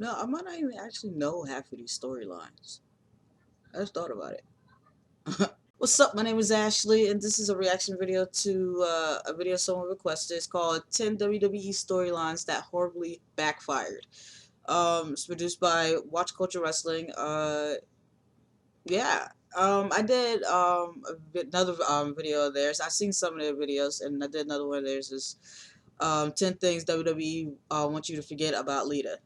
No, I might not even actually know half of these storylines. I just thought about it. What's up? My name is Ashley, and this is a reaction video to a video someone requested. It's called 10 WWE Storylines That Horribly Backfired. It's produced by WhatCulture Wrestling. Yeah. I did another video of theirs. I've seen some of their videos, and I did another one of theirs. Is 10 things WWE wants you to forget about Lita.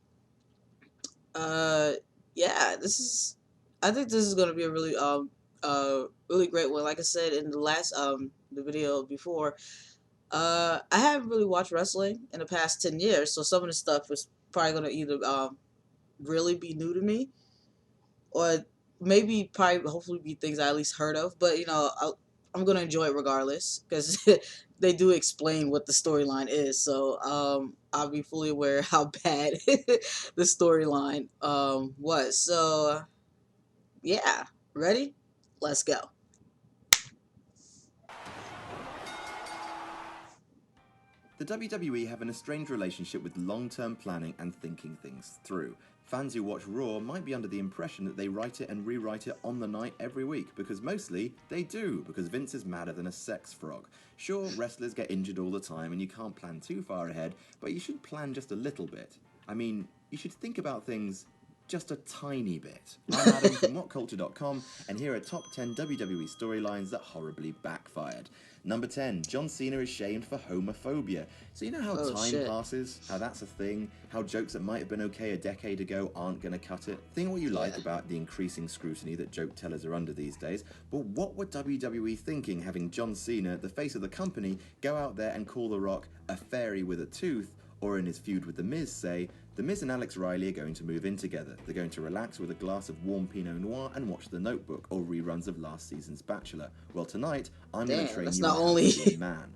Uh, yeah, this is. I think this is gonna be a really great one. Like I said in the last the video before, I haven't really watched wrestling in the past 10 years, so some of the stuff was probably gonna either really be new to me, or maybe probably hopefully be things I at least heard of. But I'm gonna enjoy it regardless because they do explain what the storyline is. So I'll be fully aware how bad the storyline was. So yeah, ready? Let's go. The WWE have an estranged relationship with long-term planning and thinking things through. Fans who watch Raw might be under the impression that they write it and rewrite it on the night every week, because mostly they do, because Vince is madder than a sex frog. Sure, wrestlers get injured all the time and you can't plan too far ahead, but you should plan just a little bit. I mean, you should think about things just a tiny bit. I'm Adam from WhatCulture.com, and here are top 10 WWE storylines that horribly backfired. Number 10, John Cena is shamed for homophobia. So you know how time passes, how that's a thing, how jokes that might have been okay a decade ago aren't going to cut it? Think what you like about the increasing scrutiny that joke tellers are under these days, but what were WWE thinking having John Cena, the face of the company, go out there and call The Rock a fairy with a tooth, or in his feud with The Miz say, The Miz and Alex Riley are going to move in together. They're going to relax with a glass of warm Pinot Noir and watch The Notebook or reruns of last season's Bachelor. Well, tonight, I'm going to train you on how to be a man.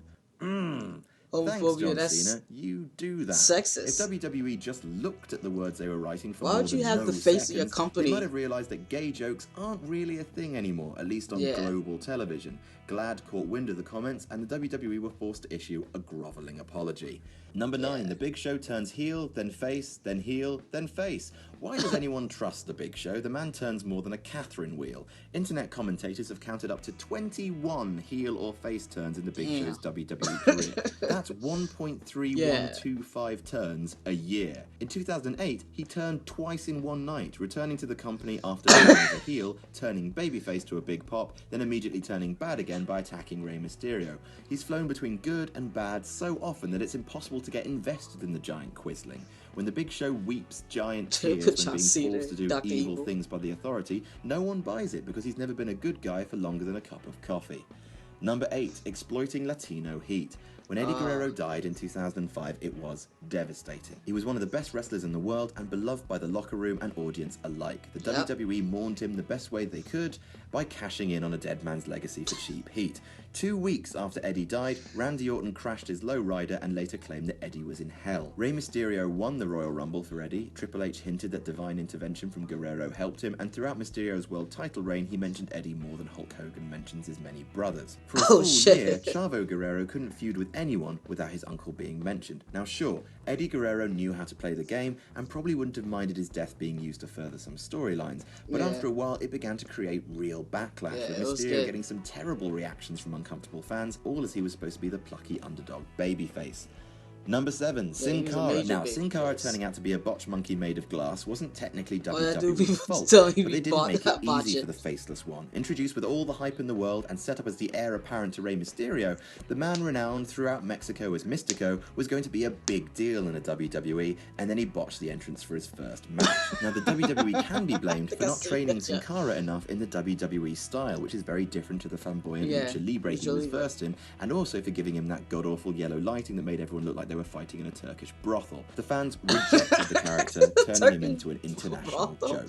Thanks, John Cena. You do that. Sexist. If WWE just looked at the words they were writing for Why more would you than have no the face seconds, of your company? they might have realised that gay jokes aren't really a thing anymore, at least on global television. GLAAD caught wind of the comments, and the WWE were forced to issue a grovelling apology. Number 9, The Big Show turns heel, then face, then heel, then face. Why does anyone trust The Big Show? The man turns more than a Catherine wheel. Internet commentators have counted up to 21 heel or face turns in The Big Show's WWE career. That's 1.3125 turns a year. In 2008, he turned twice in one night, returning to the company after being as a heel, turning babyface to a big pop, then immediately turning bad again by attacking Rey Mysterio. He's flown between good and bad so often that it's impossible to get invested in the giant quisling. When The Big Show weeps giant tears when being forced to do evil things by the Authority, no one buys it because he's never been a good guy for longer than a cup of coffee. Number 8, exploiting Latino heat. When Eddie Guerrero died in 2005, it was devastating. He was one of the best wrestlers in the world and beloved by the locker room and audience alike. The WWE mourned him the best way they could by cashing in on a dead man's legacy for cheap heat. 2 weeks after Eddie died, Randy Orton crashed his lowrider and later claimed that Eddie was in hell. Rey Mysterio won the Royal Rumble for Eddie. Triple H hinted that divine intervention from Guerrero helped him, and throughout Mysterio's world title reign, he mentioned Eddie more than Hulk Hogan mentions his many brothers. For a full year, Chavo Guerrero couldn't feud with anyone without his uncle being mentioned. Now sure, Eddie Guerrero knew how to play the game and probably wouldn't have minded his death being used to further some storylines, but after a while it began to create real backlash, with Mysterio getting some terrible reactions from uncomfortable fans, all as he was supposed to be the plucky underdog babyface. Number 7, Sin Cara. Now, Sin Cara turning out to be a botch monkey made of glass wasn't technically WWE's fault, but they didn't make it easy for the faceless one. Introduced with all the hype in the world and set up as the heir apparent to Rey Mysterio, the man renowned throughout Mexico as Mystico was going to be a big deal in the WWE, and then he botched the entrance for his first match. Now, the WWE can be blamed for not training Sin Cara enough in the WWE style, which is very different to the flamboyant Lucha Libre he was versed in, and also for giving him that god-awful yellow lighting that made everyone look like they were fighting in a Turkish brothel. The fans rejected the character, turning him into an international joke.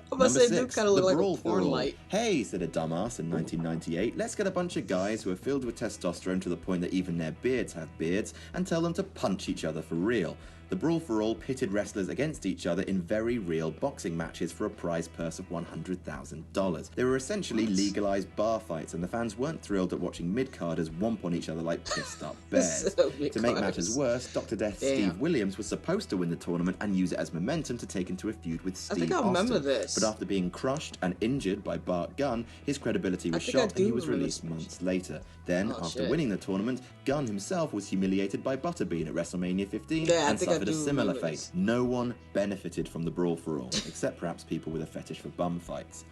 Number 6, the Brawl for All. Hey, said a dumbass in 1998, let's get a bunch of guys who are filled with testosterone to the point that even their beards have beards and tell them to punch each other for real. The Brawl for All pitted wrestlers against each other in very real boxing matches for a prize purse of $100,000. They were essentially legalized bar fights, and the fans weren't thrilled at watching mid-carders womp on each other like pissed-up bears. To make matters worse, Dr. Death Steve Williams was supposed to win the tournament and use it as momentum to take into a feud with Steve I think I remember this. But after being crushed and injured by Bart Gunn, his credibility was shot and he was released months later. Then, after winning the tournament, Gunn himself was humiliated by Butterbean at WrestleMania 15 and suffered a similar fate. No one benefited from the Brawl for All, except perhaps people with a fetish for bum fights.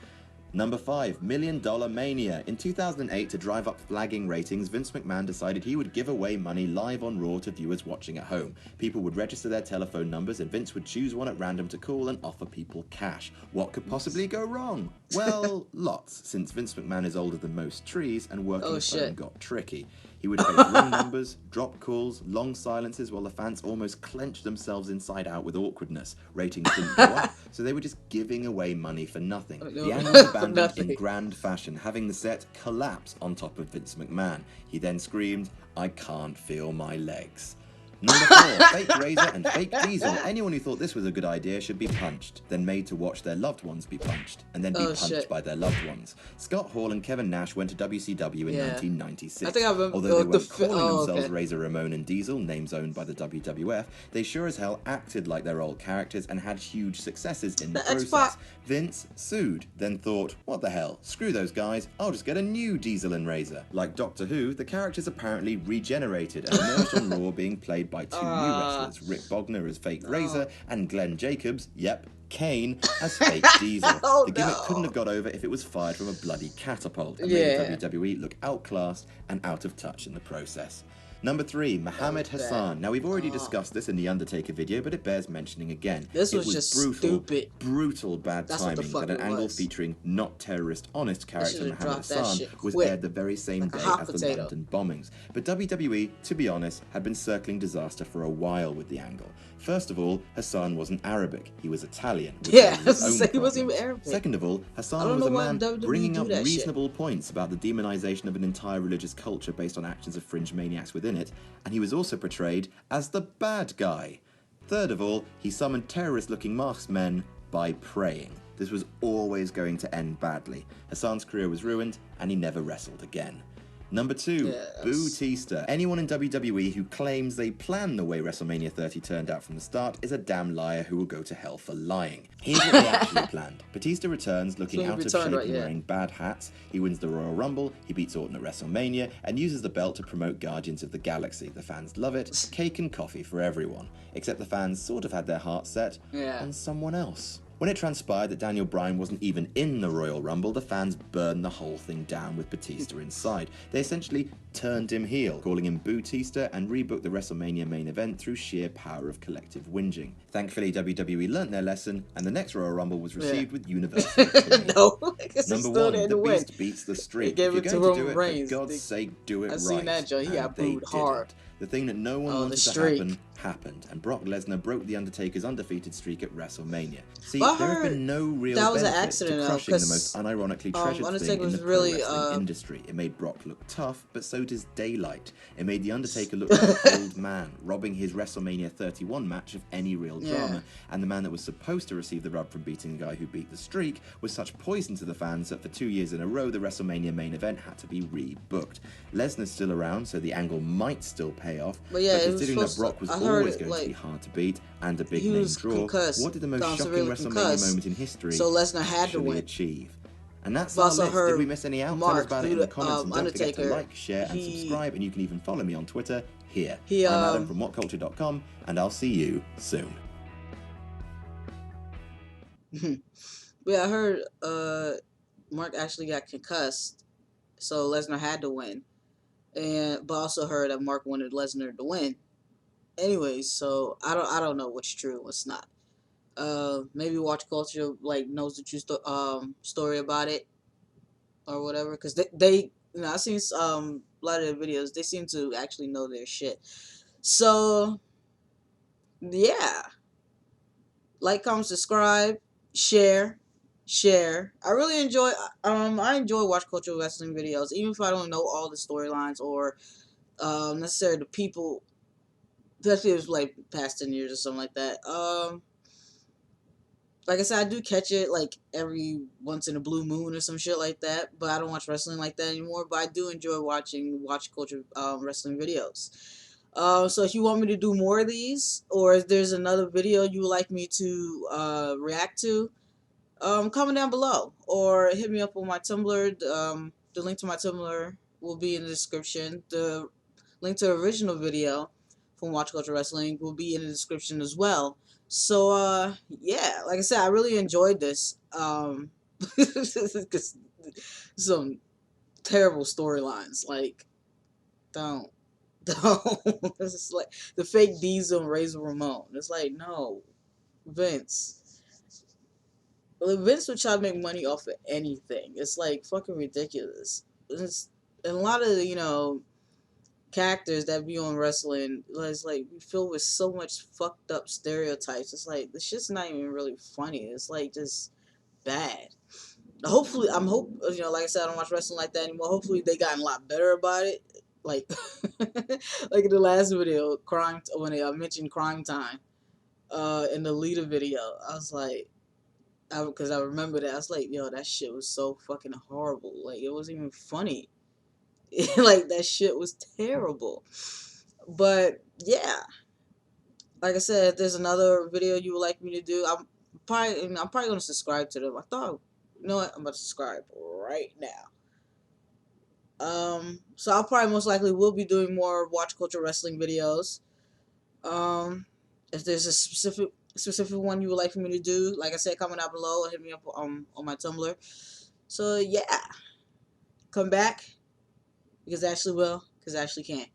Number 5, $1 Million Mania. In 2008, to drive up flagging ratings, Vince McMahon decided he would give away money live on Raw to viewers watching at home. People would register their telephone numbers and Vince would choose one at random to call and offer people cash. What could possibly go wrong? Well, lots, since Vince McMahon is older than most trees and working at home got tricky. He would face wrong numbers, drop calls, long silences while the fans almost clenched themselves inside out with awkwardness. Ratings didn't go up, so they were just giving away money for nothing. The angle was abandoned in grand fashion, having the set collapse on top of Vince McMahon. He then screamed, "I can't feel my legs." Number 4, Fake Razor and Fake Diesel. Anyone who thought this was a good idea should be punched, then made to watch their loved ones be punched, and then be punched by their loved ones. Scott Hall and Kevin Nash went to WCW in 1996. I think I remember, although they weren't calling themselves Razor Ramon and Diesel, names owned by the WWF, they sure as hell acted like their old characters and had huge successes in the process. Vince sued, then thought, what the hell, screw those guys, I'll just get a new Diesel and Razor. Like Doctor Who, the characters apparently regenerated and emerged on Raw being played by two new wrestlers, Rick Bogner as Fake Razor and Glenn Jacobs, Kane, as Fake Diesel. The gimmick couldn't have got over if it was fired from a bloody catapult and made the WWE look outclassed and out of touch in the process. Number 3, Muhammad Hassan. Now, we've already discussed this in the Undertaker video, but it bears mentioning again. This was just stupid. Brutal bad timing that an angle featuring not terrorist honest character Muhammad Hassan was aired the very same day as the London bombings. But WWE, to be honest, had been circling disaster for a while with the angle. First of all, Hassan wasn't Arabic, he was Italian. He wasn't even Arabic. Second of all, Hassan was a man bringing up reasonable points about the demonization of an entire religious culture based on actions of fringe maniacs within it, and he was also portrayed as the bad guy. Third of all, he summoned terrorist-looking masked men by praying. This was always going to end badly. Hassan's career was ruined, and he never wrestled again. Number 2, Bautista. Anyone in WWE who claims they planned the way WrestleMania 30 turned out from the start is a damn liar who will go to hell for lying. Here's what they actually planned. Batista returns looking out of shape and wearing bad hats. He wins the Royal Rumble, he beats Orton at WrestleMania, and uses the belt to promote Guardians of the Galaxy. The fans love it. Cake and coffee for everyone. Except the fans sort of had their hearts set on someone else. When it transpired that Daniel Bryan wasn't even in the Royal Rumble, the fans burned the whole thing down with Batista inside. They essentially turned him heel, calling him Bautista, and rebooked the WrestleMania main event through sheer power of collective whinging. Thankfully, WWE learnt their lesson, and the next Royal Rumble was received with universal acclaim. Number 1, the Beast beats the Streak. If you're going to do it, for God's sake, do it right. Seen that, Joe. He got booed hard. The thing that no one wanted to happen, happened, and Brock Lesnar broke The Undertaker's undefeated streak at WrestleMania. See, there have been no real benefit to crushing the most unironically treasured thing in the pro wrestling industry. It made Brock look tough, but so does Daylight. It made The Undertaker look like an old man, robbing his WrestleMania 31 match of any real drama, and the man that was supposed to receive the rub from beating the guy who beat the streak was such poison to the fans that for 2 years in a row, the WrestleMania main event had to be rebooked. Lesnar's still around, so the angle might still pay off, but considering that Brock was always going to be hard to beat and a big name draw, what did the most shocking WrestleMania moment in history actually achieve? And that's our list. Did we miss any out? Tell us about it in the comments, and don't forget to like, share, and subscribe, and you can even follow me on Twitter here. I'm Adam from WhatCulture.com, and I'll see you soon. I heard Mark actually got concussed, so Lesnar had to win. But also heard that Mark wanted Lesnar to win. Anyways, so I don't know what's true and what's not. Maybe WhatCulture knows the true story about it or whatever, because they I've seen a lot of the videos. They seem to actually know their shit. So yeah, like, comment, subscribe, share. I really enjoy I enjoy WhatCulture Wrestling videos, even if I don't know all the storylines or necessarily the people especially if it's like past 10 years or something like that. Like I said, I do catch it like every once in a blue moon or some shit like that. But I don't watch wrestling like that anymore. But I do enjoy watching watch culture wrestling videos. So if you want me to do more of these, or if there's another video you would like me to react to, comment down below or hit me up on my Tumblr. The link to my Tumblr will be in the description. The link to the original video from Watch Culture Wrestling will be in the description as well. So yeah, like I said, I really enjoyed this. Some terrible storylines. Like don't don't. It's just like the fake Diesel and Razor Ramon. It's like no, Vince. Like, Vince would try to make money off of anything. It's like fucking ridiculous. It's, and a lot of characters that be on wrestling is like we filled with so much fucked up stereotypes. It's like this shit's not even really funny. It's like just bad. Hopefully, like I said, I don't watch wrestling like that anymore. Hopefully, they gotten a lot better about it. Like, like in the last video, when they mentioned Crime Time, in the leader video, I was like, because I remember that. I was like, yo, that shit was so fucking horrible. Like, it wasn't even funny. Like, that shit was terrible. But, yeah. Like I said, if there's another video you would like me to do, I'm probably going to subscribe to them. I thought, you know what? I'm going to subscribe right now. So I'll probably most likely will be doing more Watch Culture Wrestling videos. Um, if there's a specific one you would like for me to do, like I said, comment down below or hit me up on my Tumblr. So yeah, come back because Ashley will, because Ashley can.